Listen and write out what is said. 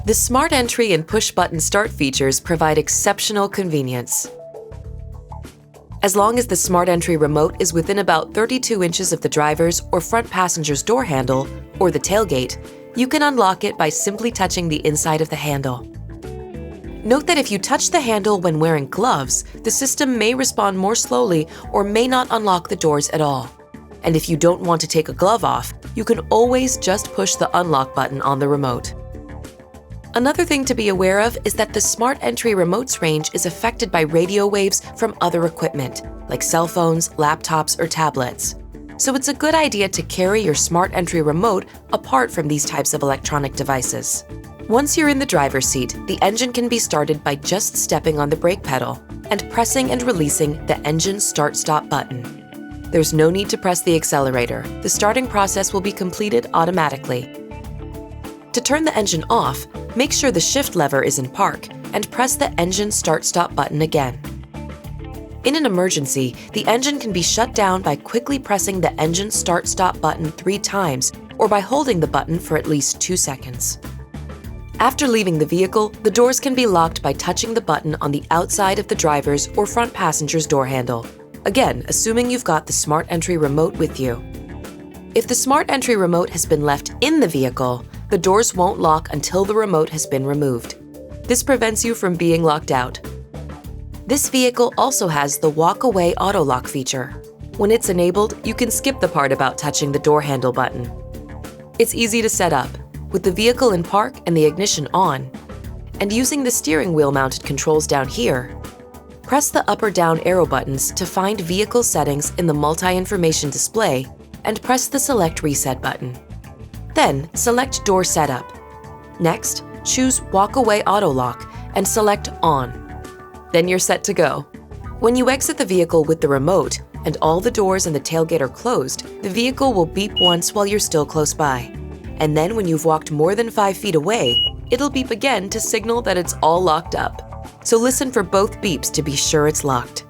The Smart Entry and push-button start features provide exceptional convenience. As long as the Smart Entry remote is within about 32 inches of the driver's or front passenger's door handle, or the tailgate, you can unlock it by simply touching the inside of the handle. Note that if you touch the handle when wearing gloves, the system may respond more slowly or may not unlock the doors at all. And if you don't want to take a glove off, you can always just push the unlock button on the remote. Another thing to be aware of is that the Smart Entry remote's range is affected by radio waves from other equipment, like cell phones, laptops, or tablets. So it's a good idea to carry your Smart Entry remote apart from these types of electronic devices. Once you're in the driver's seat, the engine can be started by just stepping on the brake pedal and pressing and releasing the engine start-stop button. There's no need to press the accelerator. The starting process will be completed automatically. To turn the engine off, make sure the shift lever is in park and press the engine start-stop button again. In an emergency, the engine can be shut down by quickly pressing the engine start-stop button 3 times or by holding the button for at least 2 seconds. After leaving the vehicle, the doors can be locked by touching the button on the outside of the driver's or front passenger's door handle. Again, assuming you've got the Smart Entry remote with you. If the Smart Entry remote has been left in the vehicle, the doors won't lock until the remote has been removed. This prevents you from being locked out. This vehicle also has the walk-away auto lock feature. When it's enabled, you can skip the part about touching the door handle button. It's easy to set up, with the vehicle in park and the ignition on, and using the steering wheel mounted controls down here. Press the up or down arrow buttons to find vehicle settings in the multi-information display and press the Select Reset button. Then, select Door Setup. Next, choose Walk Away Auto Lock and select On. Then you're set to go. When you exit the vehicle with the remote and all the doors and the tailgate are closed, the vehicle will beep once while you're still close by. And then when you've walked more than 5 feet away, it'll beep again to signal that it's all locked up. So listen for both beeps to be sure it's locked.